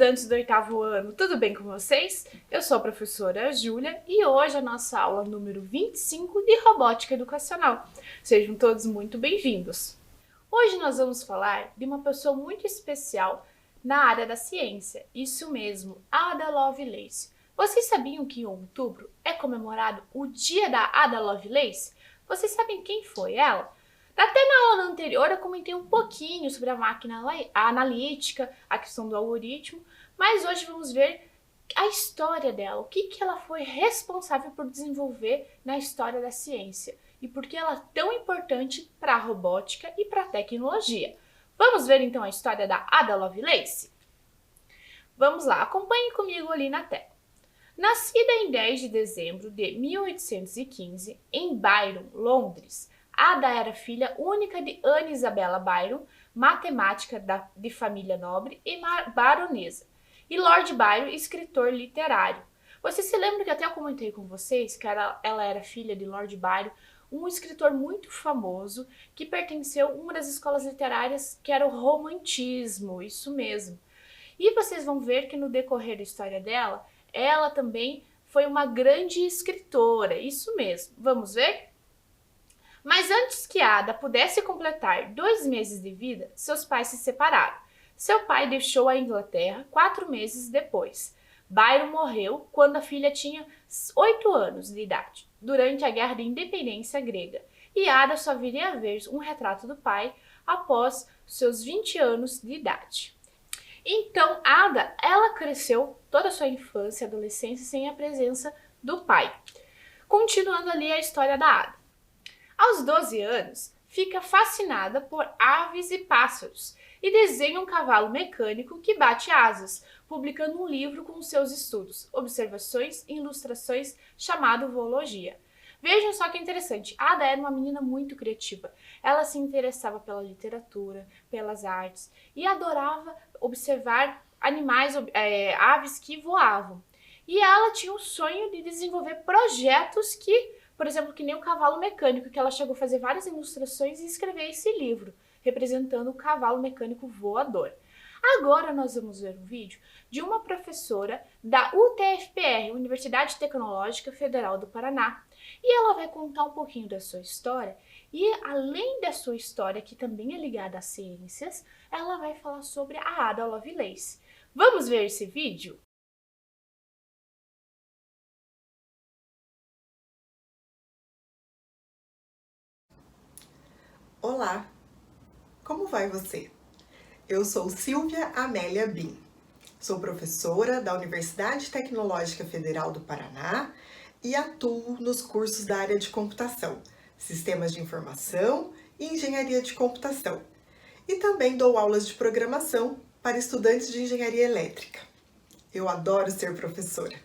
estudantes do 8º ano, tudo bem com vocês? Eu sou a professora Júlia e hoje a nossa aula número 25 de Robótica Educacional. Sejam todos muito bem-vindos. Hoje nós vamos falar de uma pessoa muito especial na área da ciência, isso mesmo, Ada Lovelace. Vocês sabiam que em outubro é comemorado o Dia da Ada Lovelace? Vocês sabem quem foi ela? Até na aula anterior eu comentei um pouquinho sobre a máquina analítica, a questão do algoritmo, mas hoje vamos ver a história dela, o que ela foi responsável por desenvolver na história da ciência e por que ela é tão importante para a robótica e para a tecnologia. Vamos ver então a história da Ada Lovelace? Vamos lá, acompanhem comigo ali na tela. Nascida em 10 de dezembro de 1815 em Byron, Londres, Ada era filha única de Anne Isabella Byron, matemática de família nobre e baronesa, e Lord Byron, escritor literário. Vocês se lembram que até eu comentei com vocês que ela era filha de Lord Byron, um escritor muito famoso que pertenceu a uma das escolas literárias que era o romantismo, isso mesmo. E vocês vão ver que no decorrer da história dela, ela também foi uma grande escritora, isso mesmo. Vamos ver? Mas antes que Ada pudesse completar 2 meses de vida, seus pais se separaram. Seu pai deixou a Inglaterra 4 meses depois. Byron morreu quando a filha tinha 8 anos de idade, durante a Guerra de Independência grega, e Ada só viria a ver um retrato do pai após seus 20 anos de idade. Então, Ada, ela cresceu toda a sua infância e adolescência sem a presença do pai. Continuando ali a história da Ada. Aos 12 anos, fica fascinada por aves e pássaros e desenha um cavalo mecânico que bate asas, publicando um livro com seus estudos, observações e ilustrações chamado Zoologia. Vejam só que interessante, Ada era uma menina muito criativa. Ela se interessava pela literatura, pelas artes e adorava observar animais, aves que voavam. E ela tinha o sonho de desenvolver projetos que, por exemplo, que nem o cavalo mecânico, que ela chegou a fazer várias ilustrações e escrever esse livro, representando o cavalo mecânico voador. Agora nós vamos ver um vídeo de uma professora da UTFPR, Universidade Tecnológica Federal do Paraná, e ela vai contar um pouquinho da sua história e, além da sua história, que também é ligada às ciências, ela vai falar sobre a Ada Lovelace. Vamos ver esse vídeo? Olá, como vai você? Eu sou Silvia Amélia Bin, sou professora da Universidade Tecnológica Federal do Paraná e atuo nos cursos da área de computação, sistemas de informação e engenharia de computação. E também dou aulas de programação para estudantes de engenharia elétrica. Eu adoro ser professora.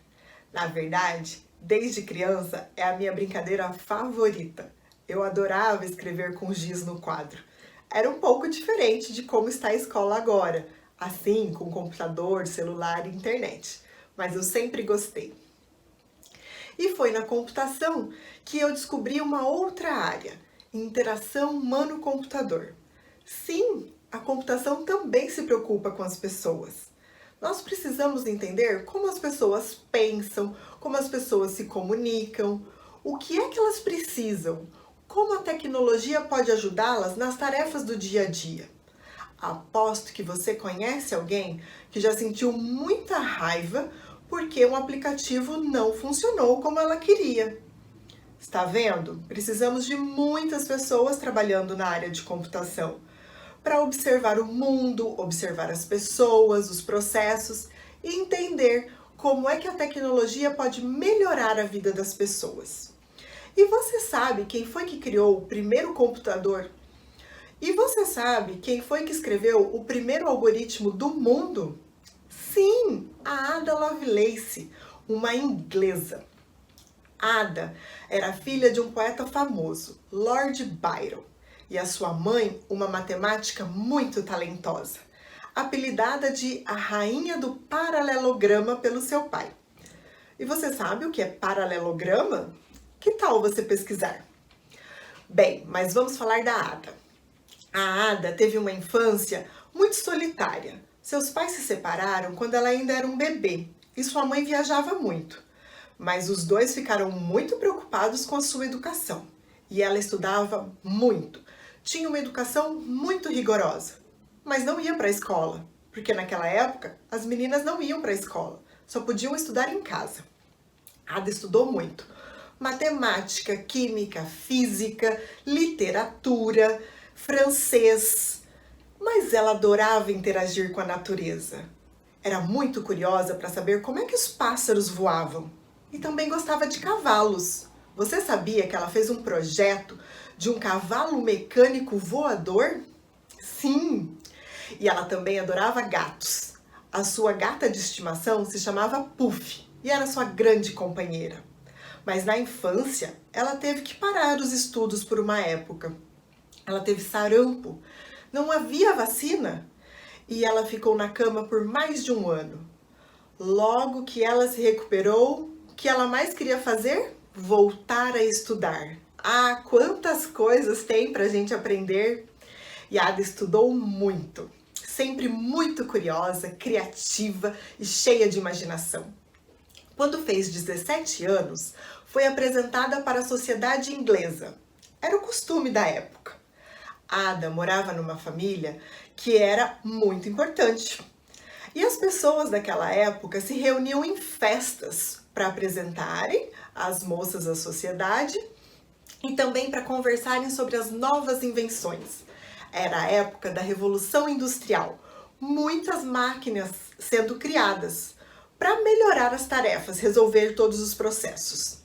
Na verdade, desde criança é a minha brincadeira favorita. Eu adorava escrever com giz no quadro. Era um pouco diferente de como está a escola agora, assim, com computador, celular e internet. Mas eu sempre gostei. E foi na computação que eu descobri uma outra área, interação humano-computador. Sim, a computação também se preocupa com as pessoas. Nós precisamos entender como as pessoas pensam, como as pessoas se comunicam, o que é que elas precisam, como a tecnologia pode ajudá-las nas tarefas do dia a dia. Aposto que você conhece alguém que já sentiu muita raiva porque um aplicativo não funcionou como ela queria. Está vendo? Precisamos de muitas pessoas trabalhando na área de computação para observar o mundo, observar as pessoas, os processos e entender como é que a tecnologia pode melhorar a vida das pessoas. E você sabe quem foi que criou o primeiro computador? E você sabe quem foi que escreveu o primeiro algoritmo do mundo? Sim, a Ada Lovelace, uma inglesa. Ada era filha de um poeta famoso, Lord Byron, e a sua mãe, uma matemática muito talentosa, apelidada de a Rainha do Paralelograma pelo seu pai. E você sabe o que é paralelograma? Que tal você pesquisar? Bem, mas vamos falar da Ada. A Ada teve uma infância muito solitária. Seus pais se separaram quando ela ainda era um bebê e sua mãe viajava muito, mas os dois ficaram muito preocupados com a sua educação e ela estudava muito. Tinha uma educação muito rigorosa, mas não ia para a escola, porque naquela época as meninas não iam para a escola, só podiam estudar em casa. Ada estudou muito. Matemática, química, física, literatura, francês. Mas ela adorava interagir com a natureza. Era muito curiosa para saber como é que os pássaros voavam. E também gostava de cavalos. Você sabia que ela fez um projeto de um cavalo mecânico voador? Sim! E ela também adorava gatos. A sua gata de estimação se chamava Puff e era sua grande companheira. Mas na infância, ela teve que parar os estudos por uma época. Ela teve sarampo, não havia vacina e ela ficou na cama por mais de um ano. Logo que ela se recuperou, o que ela mais queria fazer? Voltar a estudar. Ah, quantas coisas tem pra gente aprender! E a Ada estudou muito, sempre muito curiosa, criativa e cheia de imaginação. Quando fez 17 anos, foi apresentada para a sociedade inglesa. Era o costume da época. Ada morava numa família que era muito importante. E as pessoas daquela época se reuniam em festas para apresentarem as moças da sociedade e também para conversarem sobre as novas invenções. Era a época da Revolução Industrial, muitas máquinas sendo criadas para melhorar as tarefas, resolver todos os processos.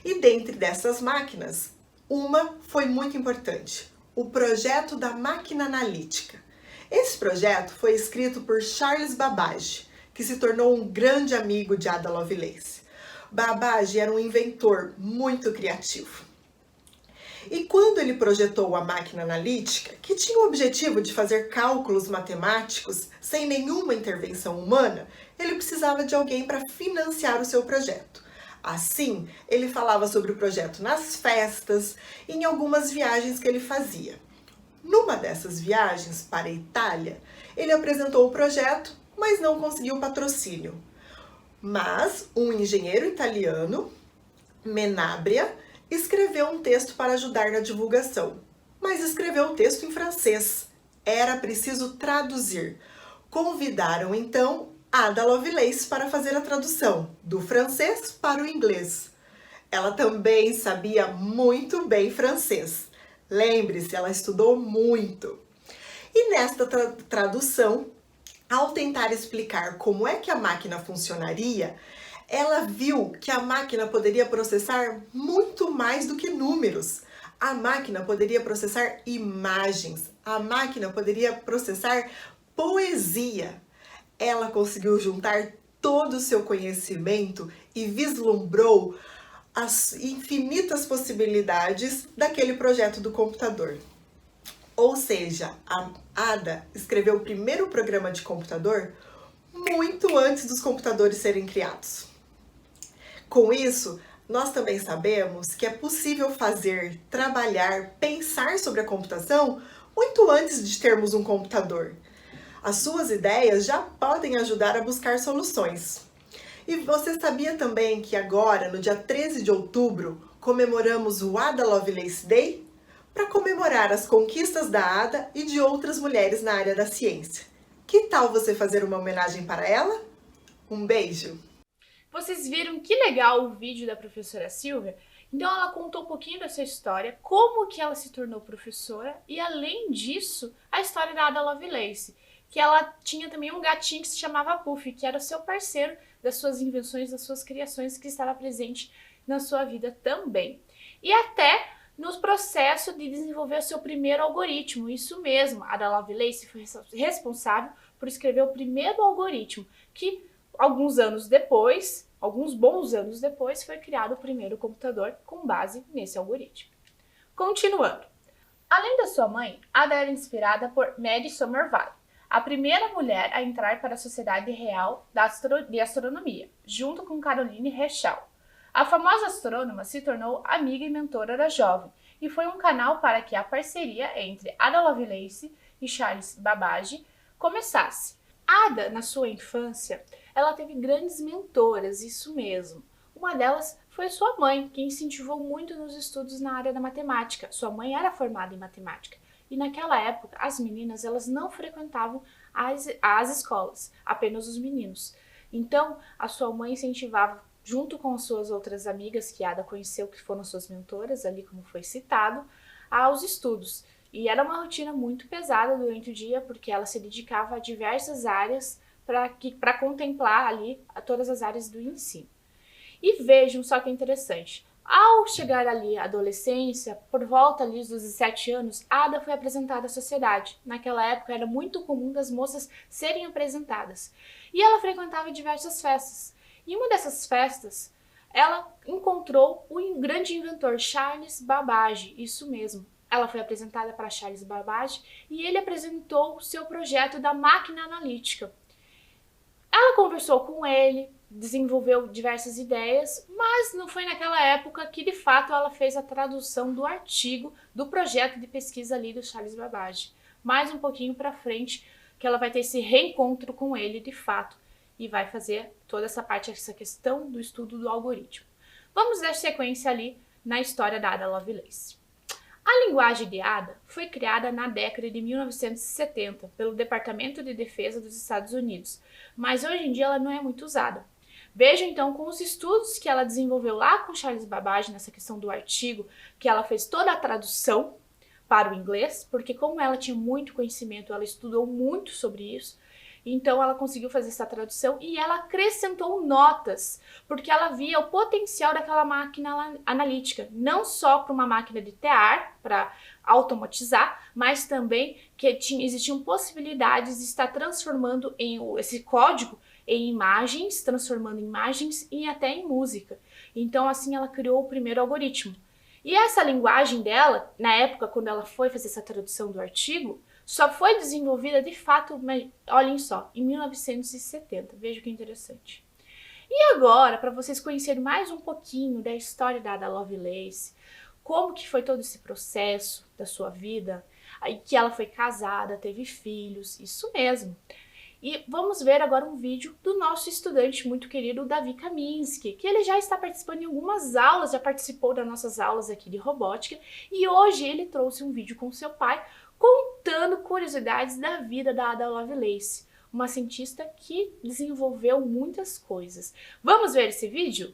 E dentre dessas máquinas, uma foi muito importante, o projeto da máquina analítica. Esse projeto foi escrito por Charles Babbage, que se tornou um grande amigo de Ada Lovelace. Babbage era um inventor muito criativo. E quando ele projetou a máquina analítica, que tinha o objetivo de fazer cálculos matemáticos sem nenhuma intervenção humana, ele precisava de alguém para financiar o seu projeto. Assim, ele falava sobre o projeto nas festas e em algumas viagens que ele fazia. Numa dessas viagens para a Itália, ele apresentou o projeto, mas não conseguiu patrocínio. Mas um engenheiro italiano, Menabrea, escreveu um texto para ajudar na divulgação, mas escreveu o texto em francês. Era preciso traduzir. Convidaram então Ada Lovelace para fazer a tradução do francês para o inglês. Ela também sabia muito bem francês. Lembre-se, ela estudou muito. E nesta tradução, ao tentar explicar como é que a máquina funcionaria, ela viu que a máquina poderia processar muito mais do que números. A máquina poderia processar imagens, a máquina poderia processar poesia. Ela conseguiu juntar todo o seu conhecimento e vislumbrou as infinitas possibilidades daquele projeto do computador. Ou seja, a Ada escreveu o primeiro programa de computador muito antes dos computadores serem criados. Com isso, nós também sabemos que é possível fazer, trabalhar, pensar sobre a computação muito antes de termos um computador. As suas ideias já podem ajudar a buscar soluções. E você sabia também que agora, no dia 13 de outubro, comemoramos o Ada Lovelace Day? Para comemorar as conquistas da Ada e de outras mulheres na área da ciência. Que tal você fazer uma homenagem para ela? Um beijo! Vocês viram que legal o vídeo da professora Silvia? Então ela contou um pouquinho da sua história, como que ela se tornou professora e além disso, a história da Ada Lovelace, que ela tinha também um gatinho que se chamava Puff, que era o seu parceiro das suas invenções, das suas criações, que estava presente na sua vida também. E até no processo de desenvolver o seu primeiro algoritmo, isso mesmo, a Ada Lovelace foi responsável por escrever o primeiro algoritmo, que alguns bons anos depois, foi criado o primeiro computador com base nesse algoritmo. Continuando. Além da sua mãe, Ada era inspirada por Mary Somerville, a primeira mulher a entrar para a Sociedade Real de Astronomia, junto com Caroline Herschel. A famosa astrônoma se tornou amiga e mentora da jovem, e foi um canal para que a parceria entre Ada Lovelace e Charles Babbage começasse. Ada, na sua infância, ela teve grandes mentoras, isso mesmo. Uma delas foi sua mãe, que incentivou muito nos estudos na área da matemática. Sua mãe era formada em matemática. E naquela época, as meninas elas não frequentavam as escolas, apenas os meninos. Então, a sua mãe incentivava, junto com as suas outras amigas, que Ada conheceu, que foram suas mentoras, ali como foi citado, aos estudos. E era uma rotina muito pesada durante o dia, porque ela se dedicava a diversas áreas para contemplar ali todas as áreas do ensino. E vejam só que interessante, ao chegar ali à adolescência, por volta ali dos 17 anos, Ada foi apresentada à sociedade. Naquela época era muito comum das moças serem apresentadas. E ela frequentava diversas festas. E em uma dessas festas, ela encontrou o grande inventor Charles Babbage, isso mesmo. Ela foi apresentada para Charles Babbage e ele apresentou o seu projeto da máquina analítica. Ela conversou com ele, desenvolveu diversas ideias, mas não foi naquela época que de fato ela fez a tradução do artigo do projeto de pesquisa ali do Charles Babbage. Mais um pouquinho para frente que ela vai ter esse reencontro com ele de fato e vai fazer toda essa parte, essa questão do estudo do algoritmo. Vamos dar sequência ali na história da Ada Lovelace. A linguagem de Ada foi criada na década de 1970 pelo Departamento de Defesa dos Estados Unidos, mas hoje em dia ela não é muito usada. Veja então com os estudos que ela desenvolveu lá com Charles Babbage nessa questão do artigo, que ela fez toda a tradução para o inglês, porque como ela tinha muito conhecimento, ela estudou muito sobre isso, então ela conseguiu fazer essa tradução e ela acrescentou notas, porque ela via o potencial daquela máquina analítica, não só para uma máquina de tear, para automatizar, mas também que existiam possibilidades de estar transformando esse código em imagens, transformando imagens e até em música. Então assim ela criou o primeiro algoritmo. E essa linguagem dela, na época quando ela foi fazer essa tradução do artigo, só foi desenvolvida de fato, olhem só, em 1970. Veja que interessante. E agora, para vocês conhecerem mais um pouquinho da história da Ada Lovelace, como que foi todo esse processo da sua vida, aí que ela foi casada, teve filhos, isso mesmo. E vamos ver agora um vídeo do nosso estudante muito querido, Davi Kaminski, que ele já está participando em algumas aulas, já participou das nossas aulas aqui de robótica, e hoje ele trouxe um vídeo com seu pai, contando curiosidades da vida da Ada Lovelace, uma cientista que desenvolveu muitas coisas. Vamos ver esse vídeo?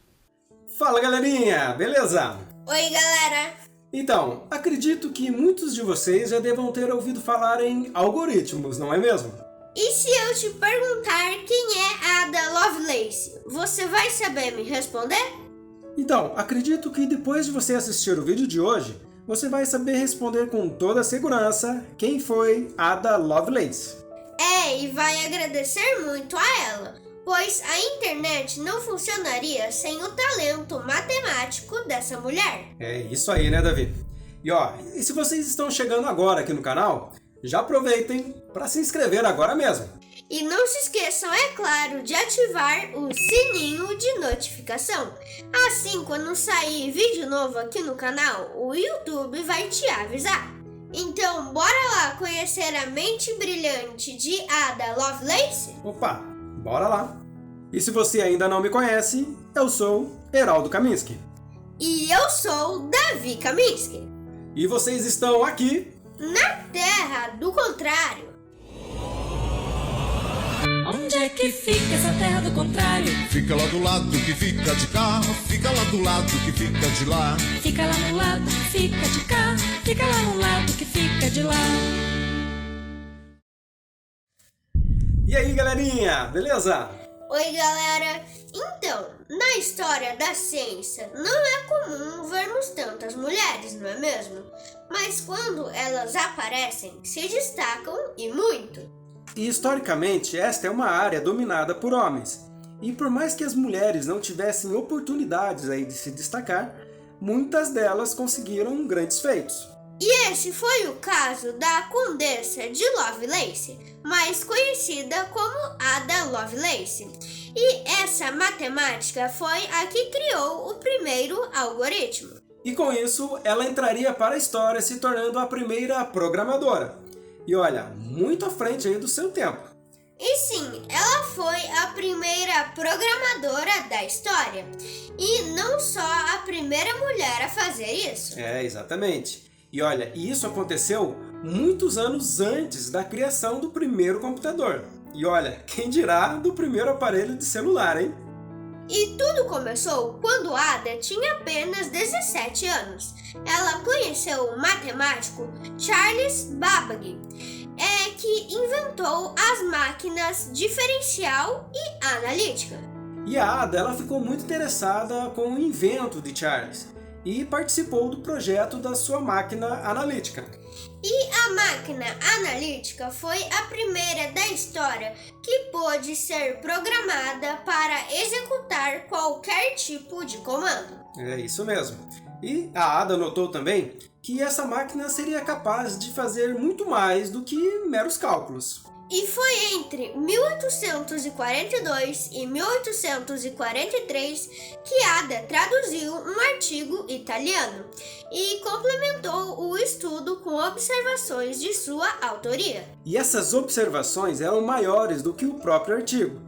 Fala galerinha, beleza? Oi galera! Então, acredito que muitos de vocês já devam ter ouvido falar em algoritmos, não é mesmo? E se eu te perguntar quem é a Ada Lovelace, você vai saber me responder? Então, acredito que depois de você assistir o vídeo de hoje, você vai saber responder com toda segurança quem foi Ada Lovelace. E vai agradecer muito a ela, pois a internet não funcionaria sem o talento matemático dessa mulher. É isso aí, né, Davi? E se vocês estão chegando agora aqui no canal, já aproveitem para se inscrever agora mesmo. E não se esqueçam, é claro, de ativar o sininho de notificação. Assim, quando sair vídeo novo aqui no canal, o YouTube vai te avisar. Então, bora lá conhecer a mente brilhante de Ada Lovelace? Opa, bora lá! E se você ainda não me conhece, eu sou Heraldo Kaminski. E eu sou Davi Kaminski. E vocês estão aqui na Terra do Contrário. Onde é que fica essa terra do contrário? Fica lá do lado que fica de cá, fica lá do lado que fica de lá. Fica lá no lado que fica de cá, fica lá no lado que fica de lá. E aí galerinha, beleza? Oi galera! Então, na história da ciência, não é comum vermos tantas mulheres, não é mesmo? Mas quando elas aparecem, se destacam e muito. E historicamente, esta é uma área dominada por homens. E por mais que as mulheres não tivessem oportunidades aí de se destacar, muitas delas conseguiram grandes feitos. E esse foi o caso da Condessa de Lovelace, mais conhecida como Ada Lovelace. E essa matemática foi a que criou o primeiro algoritmo. E com isso, ela entraria para a história se tornando a primeira programadora. E olha, muito à frente aí do seu tempo. E sim, ela foi a primeira programadora da história. E não só a primeira mulher a fazer isso. Exatamente. E olha, isso aconteceu muitos anos antes da criação do primeiro computador. E olha, quem dirá do primeiro aparelho de celular, hein? E tudo começou quando Ada tinha apenas 17 anos. Ela conheceu o matemático Charles Babbage, que inventou as máquinas diferencial e analítica. E a Ada ela ficou muito interessada com o invento de Charles e participou do projeto da sua máquina analítica. E a máquina analítica foi a primeira da história que pôde ser programada para executar qualquer tipo de comando. É isso mesmo. E a Ada notou também que essa máquina seria capaz de fazer muito mais do que meros cálculos. E foi entre 1842 e 1843 que Ada traduziu um artigo italiano e complementou o estudo com observações de sua autoria. E essas observações eram maiores do que o próprio artigo.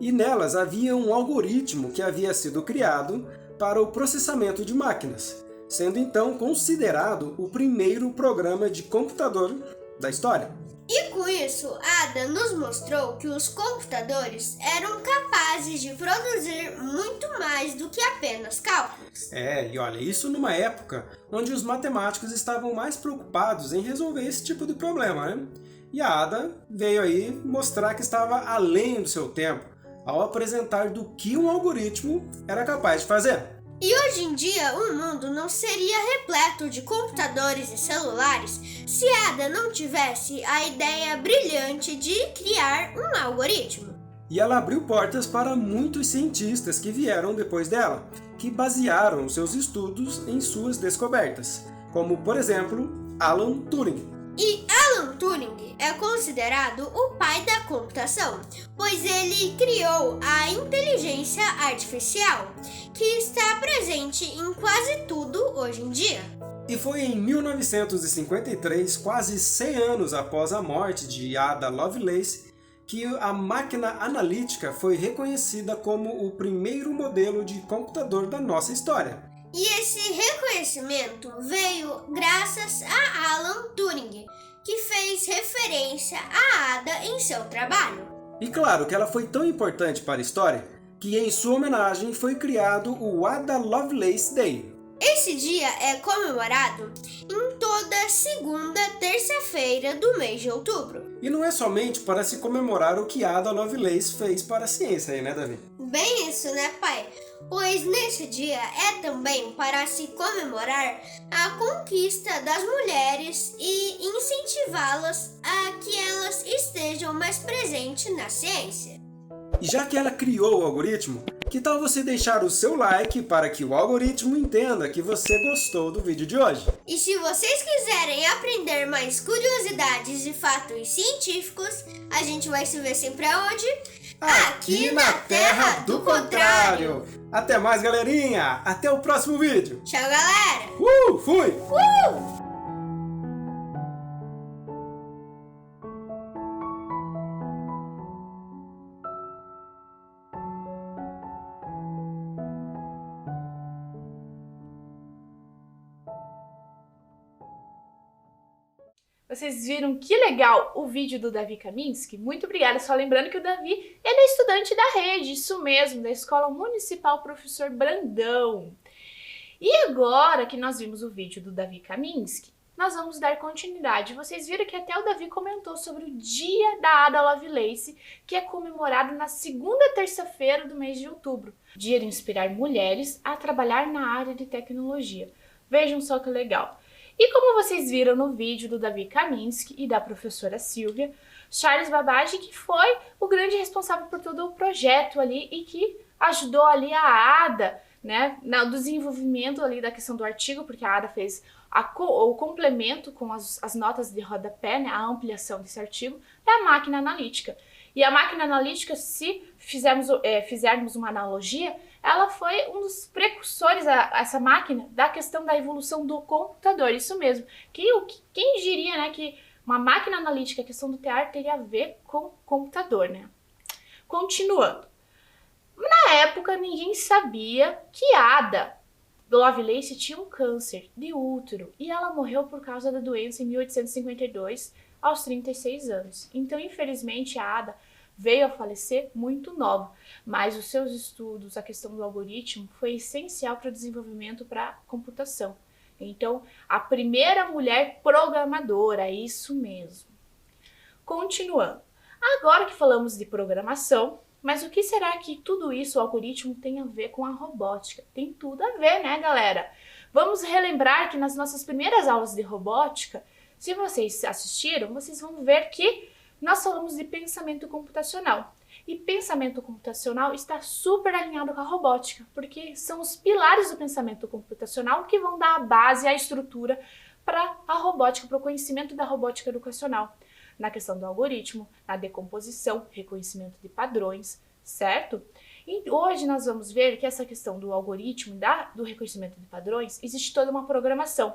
E nelas havia um algoritmo que havia sido criado para o processamento de máquinas, sendo então considerado o primeiro programa de computador da história. E com isso, Ada nos mostrou que os computadores eram capazes de produzir muito mais do que apenas cálculos. E olha, isso numa época onde os matemáticos estavam mais preocupados em resolver esse tipo de problema, né? E a Ada veio aí mostrar que estava além do seu tempo, ao apresentar do que um algoritmo era capaz de fazer. E hoje em dia, o mundo não seria repleto de computadores e celulares se Ada não tivesse a ideia brilhante de criar um algoritmo. E ela abriu portas para muitos cientistas que vieram depois dela, que basearam seus estudos em suas descobertas, como, por exemplo, Alan Turing. E Alan Turing é considerado o pai da computação, pois ele criou a inteligência artificial, que está presente em quase tudo hoje em dia. E foi em 1953, quase 100 anos após a morte de Ada Lovelace, que a máquina analítica foi reconhecida como o primeiro modelo de computador da nossa história. E esse reconhecimento veio graças a Alan Turing, que fez referência a Ada em seu trabalho. E claro que ela foi tão importante para a história que em sua homenagem foi criado o Ada Lovelace Day. Esse dia é comemorado em toda segunda terça-feira do mês de outubro. E não é somente para se comemorar o que Ada Lovelace fez para a ciência aí, né, Davi? Bem isso, né, pai? Pois nesse dia é também para se comemorar a conquista das mulheres e incentivá-las a que elas estejam mais presentes na ciência. E já que ela criou o algoritmo, que tal você deixar o seu like para que o algoritmo entenda que você gostou do vídeo de hoje? E se vocês quiserem aprender mais curiosidades e fatos científicos, a gente vai se ver sempre aonde? Aqui na Terra do Contrário! Até mais, galerinha! Até o próximo vídeo! Tchau, galera! Fui! Vocês viram que legal o vídeo do Davi Kaminski? Muito obrigada. Só lembrando que o Davi, ele é estudante da rede, isso mesmo, da Escola Municipal Professor Brandão. E agora que nós vimos o vídeo do Davi Kaminski, nós vamos dar continuidade. Vocês viram que até o Davi comentou sobre o Dia da Ada Lovelace, que é comemorado na segunda terça-feira do mês de outubro. Dia de inspirar mulheres a trabalhar na área de tecnologia. Vejam só que legal. E como vocês viram no vídeo do Davi Kaminski e da professora Silvia, Charles Babbage, que foi o grande responsável por todo o projeto ali e que ajudou ali a Ada, né, no desenvolvimento ali da questão do artigo, porque a Ada fez o complemento com as notas de rodapé, né, a ampliação desse artigo, da máquina analítica. E a máquina analítica, se fizermos uma analogia, ela foi um dos precursores, essa máquina, da questão da evolução do computador. Isso mesmo. Quem diria, né, que uma máquina analítica, a questão do TEAR teria a ver com computador, né? Continuando. Na época, ninguém sabia que Ada Lovelace tinha um câncer de útero e ela morreu por causa da doença em 1852, aos 36 anos. Então, infelizmente, a Ada veio a falecer muito nova, mas os seus estudos, a questão do algoritmo, foi essencial para o desenvolvimento para computação. Então, a primeira mulher programadora, isso mesmo. Continuando. Agora que falamos de programação, mas o que será que tudo isso, o algoritmo, tem a ver com a robótica? Tem tudo a ver, né, galera? Vamos relembrar que nas nossas primeiras aulas de robótica, se vocês assistiram, vocês vão ver que nós falamos de pensamento computacional. E pensamento computacional está super alinhado com a robótica, porque são os pilares do pensamento computacional que vão dar a base, a estrutura para a robótica, para o conhecimento da robótica educacional. Na questão do algoritmo, na decomposição, reconhecimento de padrões, certo? E hoje nós vamos ver que essa questão do algoritmo, do reconhecimento de padrões, existe toda uma programação.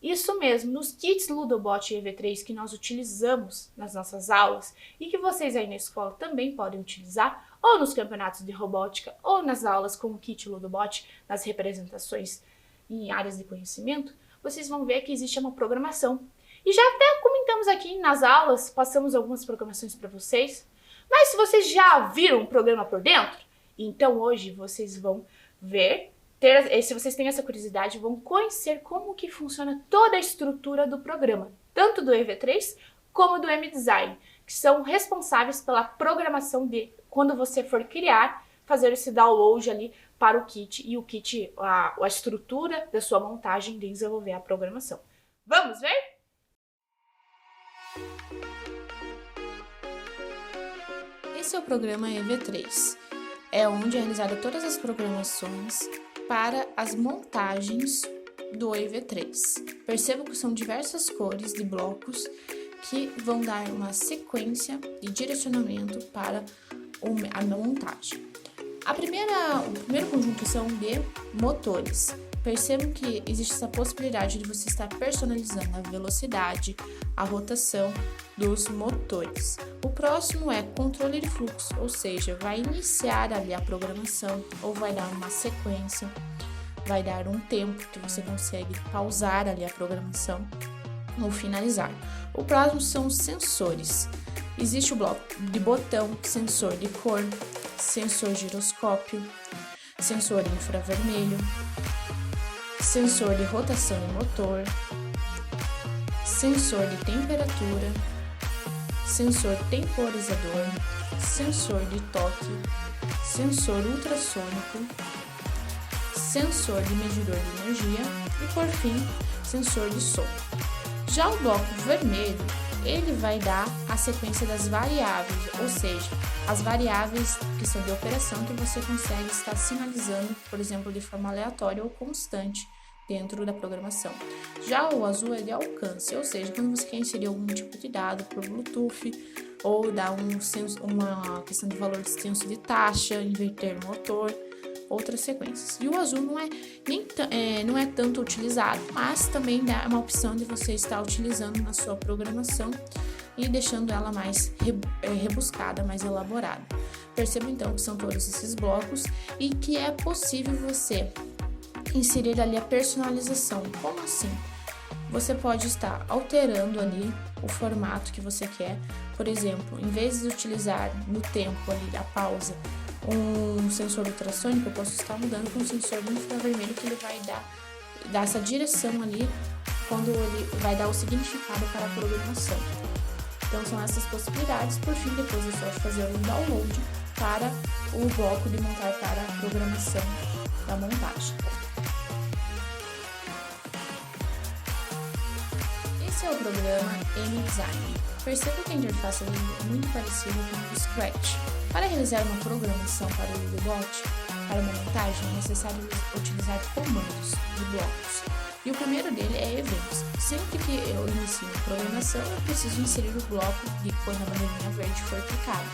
Isso mesmo, nos kits Ludobot e EV3 que nós utilizamos nas nossas aulas e que vocês aí na escola também podem utilizar, ou nos campeonatos de robótica, ou nas aulas com o kit Ludobot, nas representações em áreas de conhecimento, vocês vão ver que existe uma programação. E já até comentamos aqui nas aulas, passamos algumas programações para vocês, mas se vocês já viram o programa por dentro, então hoje vocês vão ver, se vocês têm essa curiosidade, vão conhecer como que funciona toda a estrutura do programa, tanto do EV3 como do MDesign, que são responsáveis pela programação de quando você for criar, fazer esse download ali para o kit e o kit, a estrutura da sua montagem de desenvolver a programação. Vamos ver? Esse é o programa EV3. É onde é realizada todas as programações para as montagens do EV3. Percebam que são diversas cores de blocos que vão dar uma sequência de direcionamento para a montagem. O primeiro conjunto são de motores. Percebam que existe essa possibilidade de você estar personalizando a velocidade, a rotação dos motores. O próximo é controle de fluxo, ou seja, vai iniciar ali a programação ou vai dar uma sequência, vai dar um tempo que você consegue pausar ali a programação ou finalizar. O próximo são os sensores. Existe o bloco de botão, sensor de cor, sensor giroscópio, sensor infravermelho, sensor de rotação do motor, sensor de temperatura, sensor temporizador, sensor de toque, sensor ultrassônico, sensor de medidor de energia e, por fim, sensor de som. Já o bloco vermelho, ele vai dar a sequência das variáveis, ou seja, as variáveis que são de operação que você consegue estar sinalizando, por exemplo, de forma aleatória ou constante dentro da programação. Já o azul é de alcance, ou seja, quando você quer inserir algum tipo de dado por Bluetooth ou dar uma questão de valor de senso de taxa, inverter o motor, outras sequências. E o azul não é tanto utilizado, mas também dá uma opção de você estar utilizando na sua programação e deixando ela mais rebuscada, mais elaborada. Perceba então que são todos esses blocos e que é possível você inserir ali a personalização. Como assim? Você pode estar alterando ali o formato que você quer. Por exemplo, em vez de utilizar no tempo ali da pausa um sensor ultrassônico, eu posso estar mudando com um sensor infravermelho que ele vai dar essa direção ali quando ele vai dar o significado para a programação. Então são essas possibilidades. Por fim, depois é só fazer o download para o bloco de montar para a programação da montagem. Esse é o programa MDesign. Perceba que a interface é muito parecida com o Scratch. Para realizar uma programação para o Ludobot, para uma montagem, é necessário utilizar comandos de blocos. E o primeiro dele é eventos. Sempre que eu inicio uma programação, eu preciso inserir o bloco de quando a bandeirinha verde for clicada.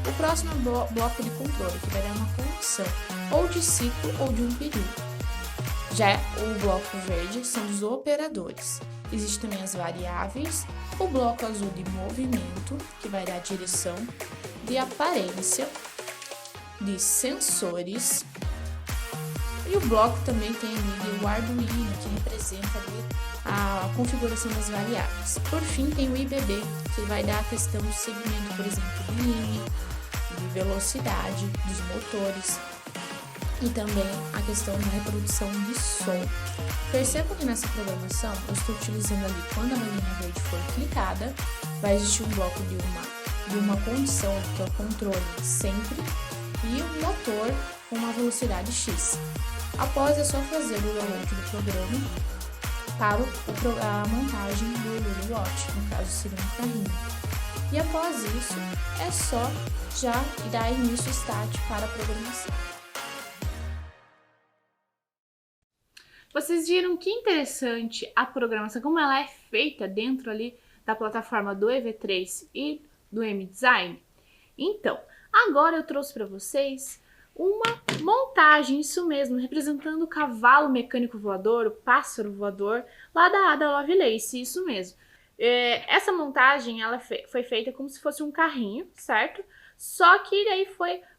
O próximo é o bloco de controle, que vai dar uma condição, ou de ciclo ou de um período. Já o bloco verde são os operadores. Existem também as variáveis, o bloco azul de movimento, que vai dar direção, de aparência, de sensores, e o bloco também tem ali o Arduino, que representa ali a configuração das variáveis. Por fim, tem o IBB, que vai dar a questão do segmento, por exemplo, de linha, de velocidade dos motores, e também a questão da reprodução de som. Perceba que nessa programação eu estou utilizando ali, quando a bolinha verde for clicada, vai existir um bloco de uma condição, que é o controle sempre, e o motor com uma velocidade X. Após é só fazer o download do programa para a montagem do Luluwatch, no caso seria um carrinho. E após isso, é só já dar início start para a programação. Vocês viram que interessante a programação, como ela é feita dentro ali da plataforma do EV3 e do M-Design? Então, agora eu trouxe para vocês uma montagem, isso mesmo, representando o cavalo mecânico voador, o pássaro voador, lá da Ada Lovelace, isso mesmo. Essa montagem ela foi feita como se fosse um carrinho, certo? Só que daí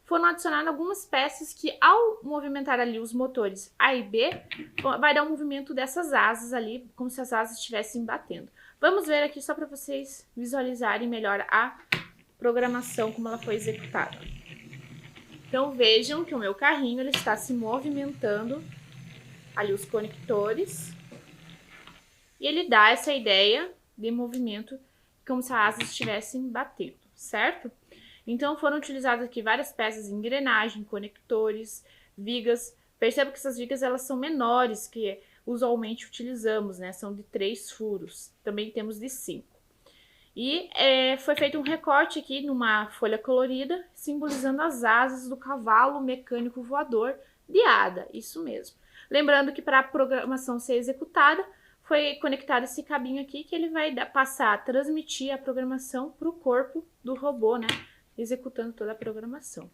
foram adicionadas algumas peças que, ao movimentar ali os motores A e B, vai dar um movimento dessas asas ali, como se as asas estivessem batendo. Vamos ver aqui só para vocês visualizarem melhor a programação, como ela foi executada. Então vejam que o meu carrinho ele está se movimentando, ali os conectores, e ele dá essa ideia de movimento como se as asas estivessem batendo, certo? Então foram utilizadas aqui várias peças de engrenagem, conectores, vigas. Perceba que essas vigas elas são menores que usualmente utilizamos, né? São de 3 furos, também temos de 5. E foi feito um recorte aqui numa folha colorida, simbolizando as asas do cavalo mecânico voador de Ada, isso mesmo. Lembrando que para a programação ser executada, foi conectado esse cabinho aqui, que ele vai passar a transmitir a programação para o corpo do robô, né? Executando toda a programação.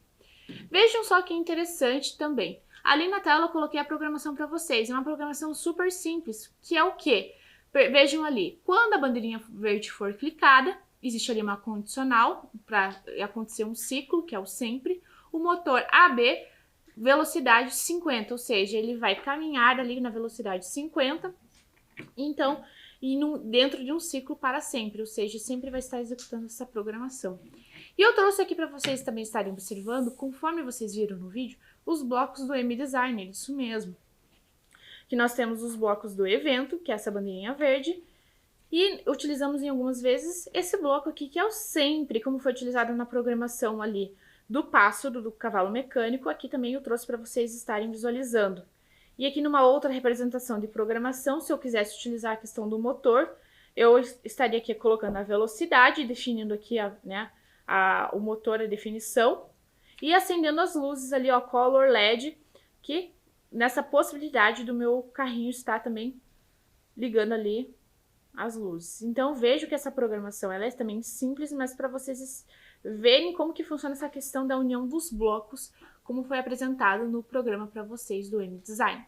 Vejam só que interessante também. Ali na tela eu coloquei a programação para vocês. É uma programação super simples, que é o quê? Vejam ali, quando a bandeirinha verde for clicada, existe ali uma condicional para acontecer um ciclo, que é o sempre. O motor AB, velocidade 50, ou seja, ele vai caminhar ali na velocidade 50, então, dentro de um ciclo para sempre, ou seja, sempre vai estar executando essa programação. E eu trouxe aqui para vocês também estarem observando, conforme vocês viram no vídeo, os blocos do M-Designer, isso mesmo. Que nós temos os blocos do evento, que é essa bandeirinha verde, e utilizamos em algumas vezes esse bloco aqui, que é o sempre, como foi utilizado na programação ali do pássaro, do cavalo mecânico, aqui também eu trouxe para vocês estarem visualizando. E aqui numa outra representação de programação, se eu quisesse utilizar a questão do motor, eu estaria aqui colocando a velocidade, definindo aqui o motor, a definição, e acendendo as luzes ali, ó, Color LED, que nessa possibilidade do meu carrinho estar também ligando ali as luzes. Então vejo que essa programação ela é também simples, mas para vocês verem como que funciona essa questão da união dos blocos, como foi apresentado no programa para vocês do M-Design.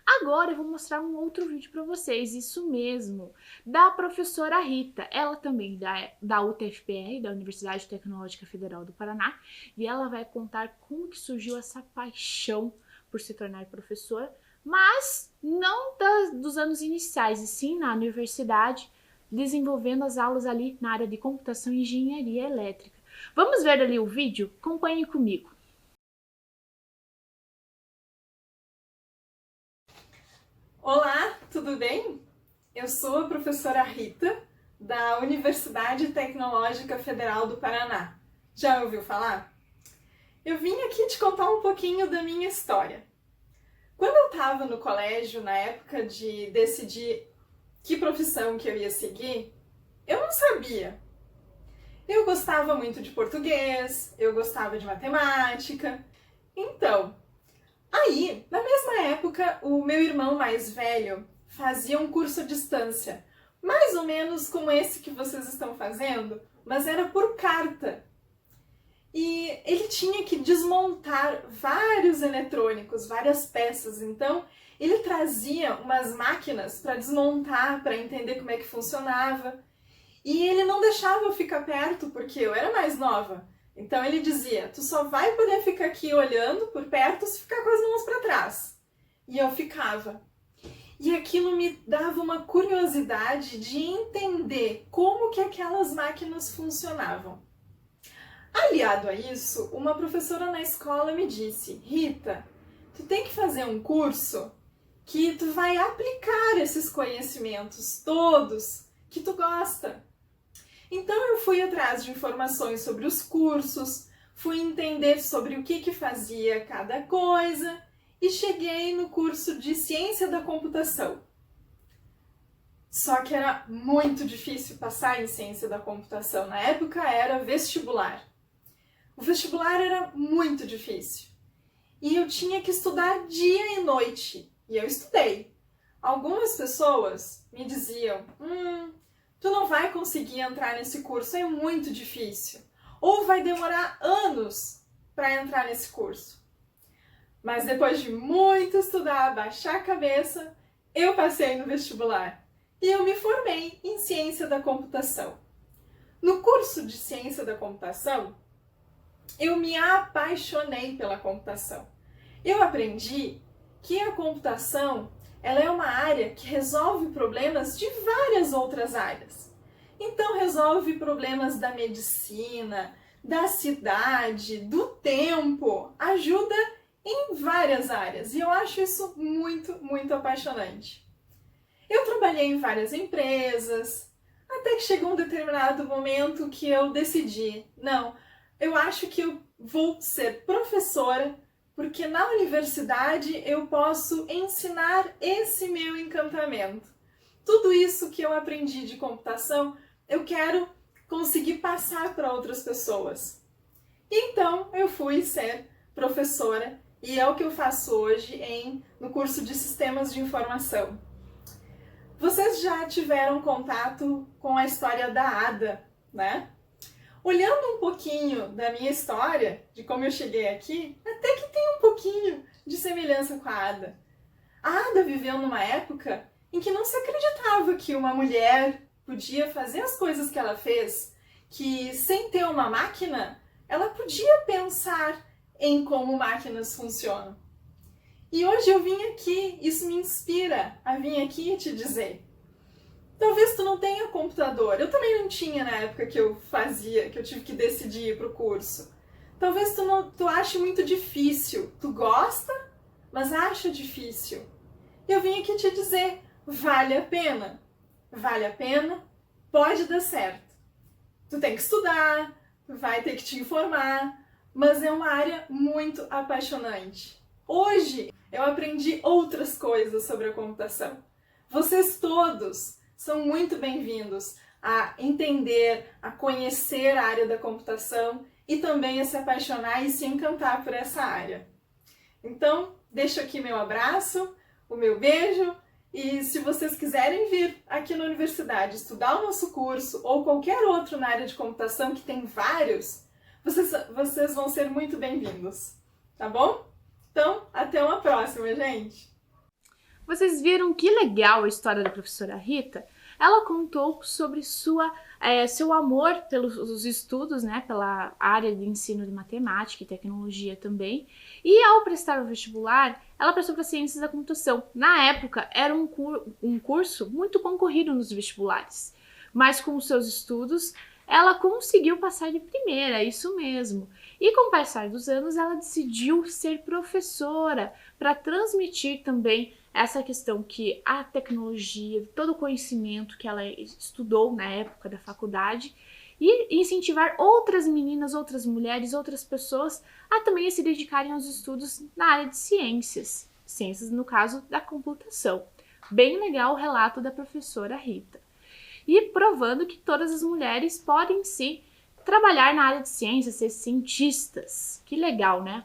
Agora eu vou mostrar um outro vídeo para vocês, isso mesmo, da professora Rita, ela também da UTFPR, da Universidade Tecnológica Federal do Paraná, e ela vai contar como que surgiu essa paixão por se tornar professora, mas não dos anos iniciais, e sim na universidade, desenvolvendo as aulas ali na área de computação e engenharia elétrica. Vamos ver ali o vídeo? Acompanhem comigo. Olá, tudo bem? Eu sou a professora Rita, da Universidade Tecnológica Federal do Paraná. Já ouviu falar? Eu vim aqui te contar um pouquinho da minha história. Quando eu estava no colégio, na época de decidir que profissão que eu ia seguir, eu não sabia. Eu gostava muito de português, eu gostava de matemática. Então, aí, na mesma época, o meu irmão mais velho fazia um curso à distância, mais ou menos como esse que vocês estão fazendo, mas era por carta. e ele tinha que desmontar vários eletrônicos, várias peças. Então, ele trazia umas máquinas para desmontar, para entender como é que funcionava. E ele não deixava eu ficar perto, porque eu era mais nova. Então ele dizia, tu só vai poder ficar aqui olhando por perto se ficar com as mãos para trás. E eu ficava. E aquilo me dava uma curiosidade de entender como que aquelas máquinas funcionavam. Aliado a isso, uma professora na escola me disse, Rita, tu tem que fazer um curso que tu vai aplicar esses conhecimentos todos que tu gosta. Então eu fui atrás de informações sobre os cursos, fui entender sobre o que fazia cada coisa e cheguei no curso de Ciência da Computação. Só que era muito difícil passar em Ciência da Computação. Na época era vestibular. O vestibular era muito difícil. E eu tinha que estudar dia e noite. E eu estudei. Algumas pessoas me diziam, tu não vai conseguir entrar nesse curso, é muito difícil. Ou vai demorar anos para entrar nesse curso. Mas depois de muito estudar, baixar a cabeça, eu passei no vestibular. E eu me formei em Ciência da Computação. No curso de Ciência da Computação, eu me apaixonei pela computação. Eu aprendi que a computação ela é uma área que resolve problemas de várias outras áreas. Então, resolve problemas da medicina, da cidade, do tempo, ajuda em várias áreas. E eu acho isso muito, muito apaixonante. Eu trabalhei em várias empresas, até que chegou um determinado momento que eu decidi, não, eu acho que eu vou ser professora, porque na universidade eu posso ensinar esse meu encantamento. Tudo isso que eu aprendi de computação, eu quero conseguir passar para outras pessoas. Então eu fui ser professora e é o que eu faço hoje no curso de Sistemas de Informação. Vocês já tiveram contato com a história da Ada, né? Olhando um pouquinho da minha história, de como eu cheguei aqui, até que tem um pouquinho de semelhança com a Ada. A Ada viveu numa época em que não se acreditava que uma mulher podia fazer as coisas que ela fez, que sem ter uma máquina, ela podia pensar em como máquinas funcionam. E hoje eu vim aqui, isso me inspira a vir aqui te dizer. Talvez tu não tenha computador. Eu também não tinha na época que eu tive que decidir ir pro curso. Talvez tu ache muito difícil. Tu gosta, mas acha difícil. Eu vim aqui te dizer, vale a pena. Vale a pena, pode dar certo. Tu tem que estudar, vai ter que te informar, mas é uma área muito apaixonante. Hoje eu aprendi outras coisas sobre a computação. Vocês todos são muito bem-vindos a entender, a conhecer a área da computação e também a se apaixonar e se encantar por essa área. Então, deixo aqui meu abraço, o meu beijo e se vocês quiserem vir aqui na universidade estudar o nosso curso ou qualquer outro na área de computação, que tem vários, vocês vão ser muito bem-vindos, tá bom? Então, até uma próxima, gente! Vocês viram que legal a história da professora Rita? Ela contou sobre seu amor pelos estudos, né, pela área de ensino de matemática e tecnologia também. E ao prestar o vestibular, ela prestou para Ciências da Computação. Na época, era um curso muito concorrido nos vestibulares. Mas com os seus estudos, ela conseguiu passar de primeira, isso mesmo. E com o passar dos anos, ela decidiu ser professora para transmitir também essa questão que a tecnologia, todo o conhecimento que ela estudou na época da faculdade e incentivar outras meninas, outras mulheres, outras pessoas a também se dedicarem aos estudos na área de ciências. Ciências, no caso, da computação. Bem legal o relato da professora Rita. E provando que todas as mulheres podem sim trabalhar na área de ciências, ser cientistas. Que legal, né?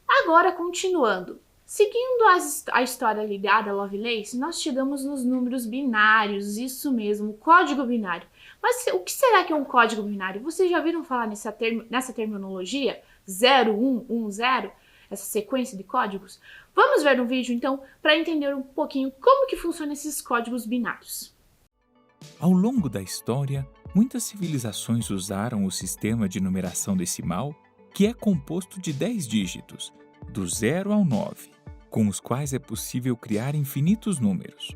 Agora, continuando. Seguindo a história ligada a Lovelace, nós chegamos nos números binários, isso mesmo, código binário. Mas o que será que é um código binário? Vocês já viram falar nessa terminologia? 0, 1, 1, 0? Essa sequência de códigos? Vamos ver um vídeo, então, para entender um pouquinho como que funcionam esses códigos binários. Ao longo da história, muitas civilizações usaram o sistema de numeração decimal, que é composto de 10 dígitos, do 0 ao 9, com os quais é possível criar infinitos números.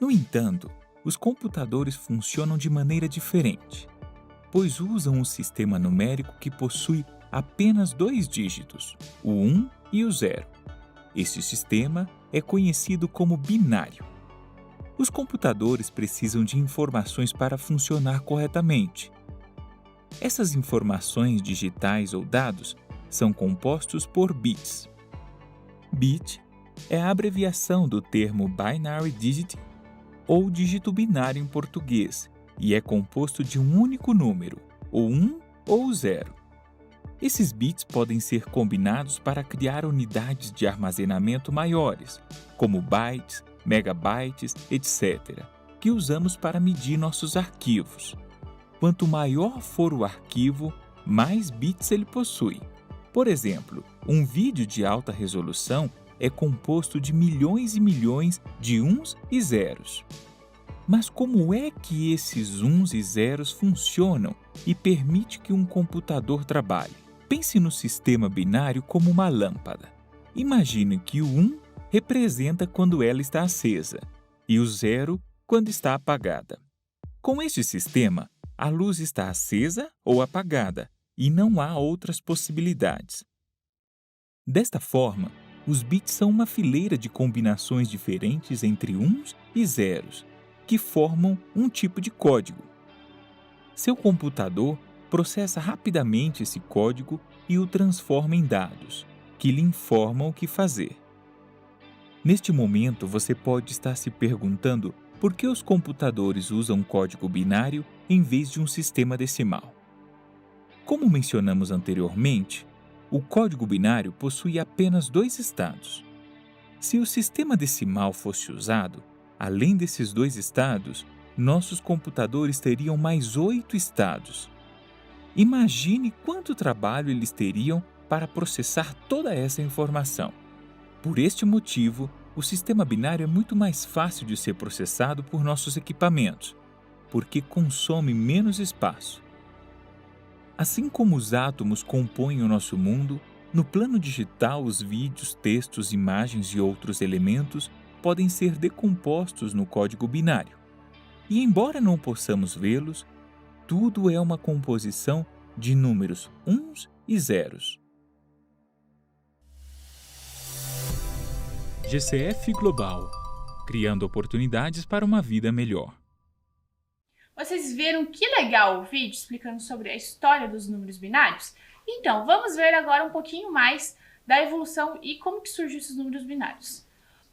No entanto, os computadores funcionam de maneira diferente, pois usam um sistema numérico que possui apenas 2 dígitos, o 1 e o 0. Este sistema é conhecido como binário. Os computadores precisam de informações para funcionar corretamente. Essas informações digitais ou dados são compostos por bits. Bit é a abreviação do termo binary digit, ou dígito binário em português, e é composto de um único número, o 1 ou o 0. Esses bits podem ser combinados para criar unidades de armazenamento maiores, como bytes, megabytes, etc., que usamos para medir nossos arquivos. Quanto maior for o arquivo, mais bits ele possui. Por exemplo, um vídeo de alta resolução é composto de milhões e milhões de uns e zeros. Mas como é que esses uns e zeros funcionam e permite que um computador trabalhe? Pense no sistema binário como uma lâmpada. Imagine que o 1 representa quando ela está acesa e o 0 quando está apagada. Com este sistema, a luz está acesa ou apagada e não há outras possibilidades. Desta forma, os bits são uma fileira de combinações diferentes entre uns e zeros, que formam um tipo de código. Seu computador processa rapidamente esse código e o transforma em dados, que lhe informam o que fazer. Neste momento, você pode estar se perguntando por que os computadores usam código binário em vez de um sistema decimal. Como mencionamos anteriormente, o código binário possui apenas 2 estados. Se o sistema decimal fosse usado, além desses 2 estados, nossos computadores teriam mais 8 estados. Imagine quanto trabalho eles teriam para processar toda essa informação. Por este motivo, o sistema binário é muito mais fácil de ser processado por nossos equipamentos, porque consome menos espaço. Assim como os átomos compõem o nosso mundo, no plano digital os vídeos, textos, imagens e outros elementos podem ser decompostos no código binário. E embora não possamos vê-los, tudo é uma composição de números uns e zeros. GCF Global, criando oportunidades para uma vida melhor. Vocês viram que legal o vídeo explicando sobre a história dos números binários? Então, vamos ver agora um pouquinho mais da evolução e como que surgiu esses números binários.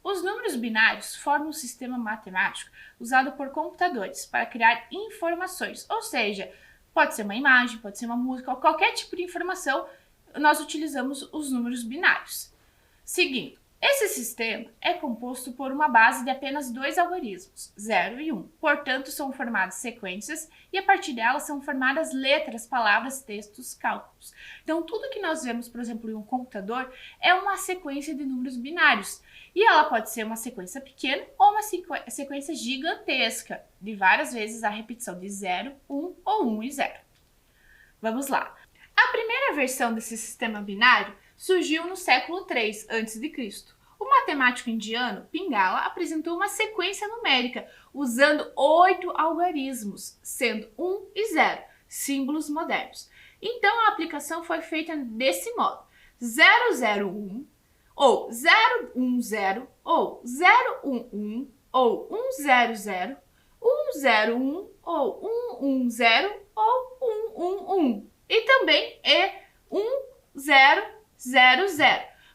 Os números binários formam um sistema matemático usado por computadores para criar informações, ou seja, pode ser uma imagem, pode ser uma música, ou qualquer tipo de informação, nós utilizamos os números binários. Seguindo, esse sistema é composto por uma base de apenas 2 algarismos, 0 e 1. Portanto, são formadas sequências e a partir delas são formadas letras, palavras, textos, cálculos. Então, tudo que nós vemos, por exemplo, em um computador é uma sequência de números binários. E ela pode ser uma sequência pequena ou uma sequência gigantesca, de várias vezes a repetição de 0, 1 ou 1 e 0. Vamos lá. A primeira versão desse sistema binário surgiu no século III a.C. O matemático indiano Pingala apresentou uma sequência numérica usando 8 algarismos, sendo 1 e 0, símbolos modernos. Então a aplicação foi feita desse modo: 001 ou 010 ou 011 ou 100, 101 ou 110 ou 111 e também é 1000.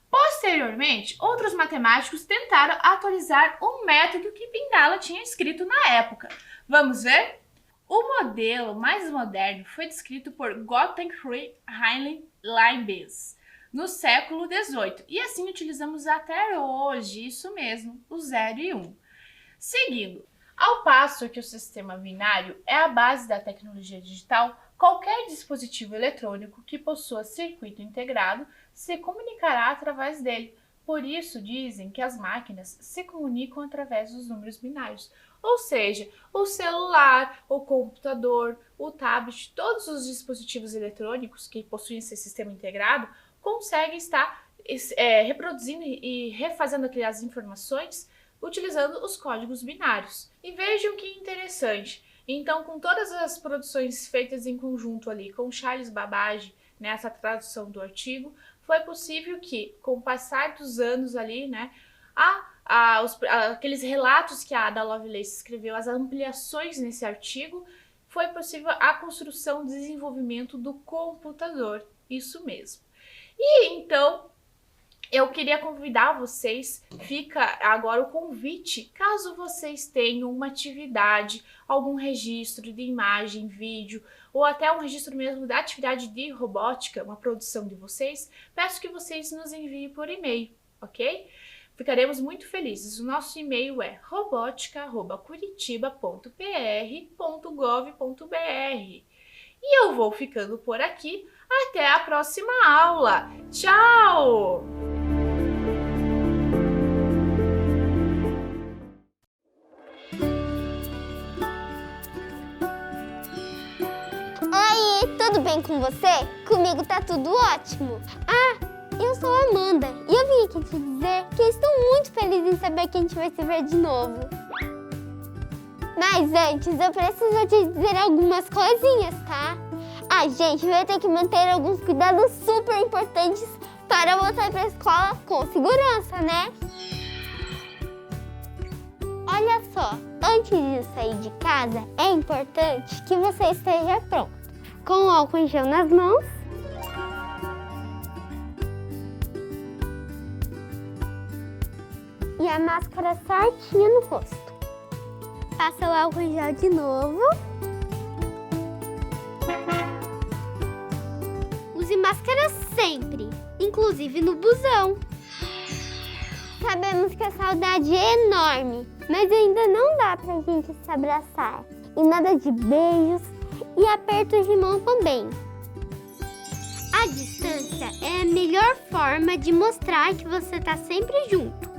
Posteriormente, outros matemáticos tentaram atualizar o método que Pingala tinha escrito na época. Vamos ver? O modelo mais moderno foi descrito por Gottfried Wilhelm Leibniz no século XVIII, e assim utilizamos até hoje, isso mesmo, o 0 e 1. Seguindo, ao passo que o sistema binário é a base da tecnologia digital, qualquer dispositivo eletrônico que possua circuito integrado se comunicará através dele. Por isso dizem que as máquinas se comunicam através dos números binários. Ou seja, o celular, o computador, o tablet, todos os dispositivos eletrônicos que possuem esse sistema integrado conseguem estar reproduzindo e refazendo aquelas informações utilizando os códigos binários. E vejam que interessante. Então, com todas as produções feitas em conjunto ali, com Charles Babbage, nessa tradução do artigo, foi possível que, com o passar dos anos ali, né, aqueles relatos que a Ada Lovelace escreveu, as ampliações nesse artigo, foi possível a construção e desenvolvimento do computador. Isso mesmo. E então, eu queria convidar vocês, fica agora o convite, caso vocês tenham uma atividade, algum registro de imagem, vídeo, ou até um registro mesmo da atividade de robótica, uma produção de vocês, peço que vocês nos enviem por e-mail, ok? Ficaremos muito felizes. O nosso e-mail é robotica@curitiba.pr.gov.br. E eu vou ficando por aqui. Até a próxima aula. Tchau! Oi, tudo bem com você? Comigo tá tudo ótimo. Eu sou a Amanda e eu vim aqui te dizer que estou muito feliz em saber que a gente vai se ver de novo. Mas antes, eu preciso te dizer algumas coisinhas, tá? A gente vai ter que manter alguns cuidados super importantes para voltar para a escola com segurança, né? Olha só, antes de sair de casa, é importante que você esteja pronto, com o álcool em gel nas mãos, e a máscara certinha no rosto. Passa o álcool em gel de novo. Use máscara sempre, inclusive no busão. Sabemos que a saudade é enorme, mas ainda não dá pra gente se abraçar. E nada de beijos e apertos de mão também. A distância é a melhor forma de mostrar que você tá sempre junto.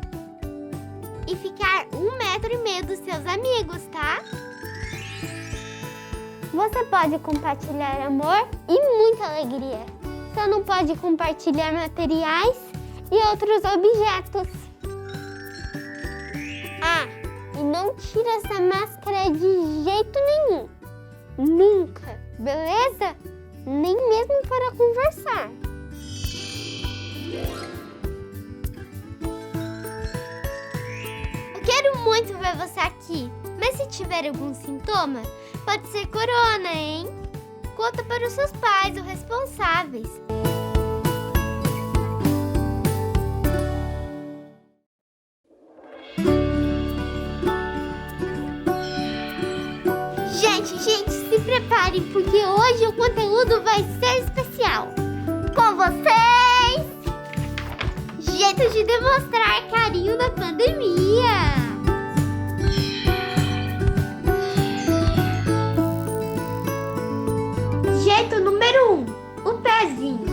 E ficar 1,5 metro dos seus amigos, tá? Você pode compartilhar amor e muita alegria. Só não pode compartilhar materiais e outros objetos. E não tira essa máscara de jeito nenhum. Nunca, beleza? Nem mesmo para conversar. Eu quero muito ver você aqui, mas se tiver algum sintoma, pode ser corona, hein? Conta para os seus pais ou responsáveis. Gente, se preparem, porque hoje o conteúdo vai ser especial. Com vocês, jeito de demonstrar carinho na pandemia. Jeito número 1, o pezinho.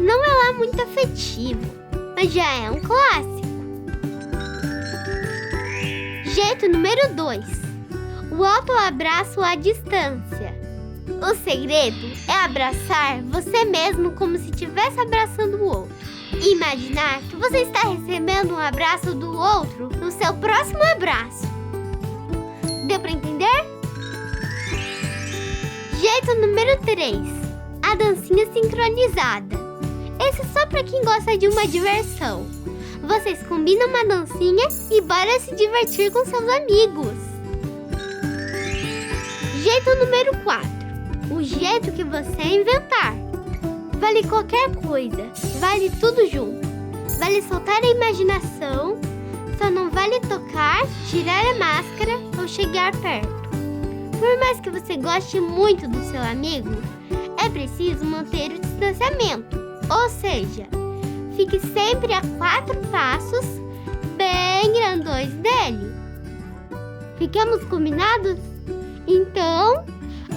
Não é lá muito afetivo, mas já é um clássico. Jeito número 2, o autoabraço à distância. O segredo é abraçar você mesmo como se estivesse abraçando o outro. E imaginar que você está recebendo um abraço do outro no seu próximo abraço. Deu para entender? Jeito número 3, a dancinha sincronizada. Esse é só para quem gosta de uma diversão. Vocês combinam uma dancinha e bora se divertir com seus amigos. Jeito número 4, o jeito que você inventar. Vale qualquer coisa, vale tudo junto. Vale soltar a imaginação, só não vale tocar, tirar a máscara ou chegar perto. Por mais que você goste muito do seu amigo, é preciso manter o distanciamento. Ou seja, fique sempre a 4 passos bem grandões dele. Ficamos combinados? Então,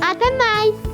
até mais!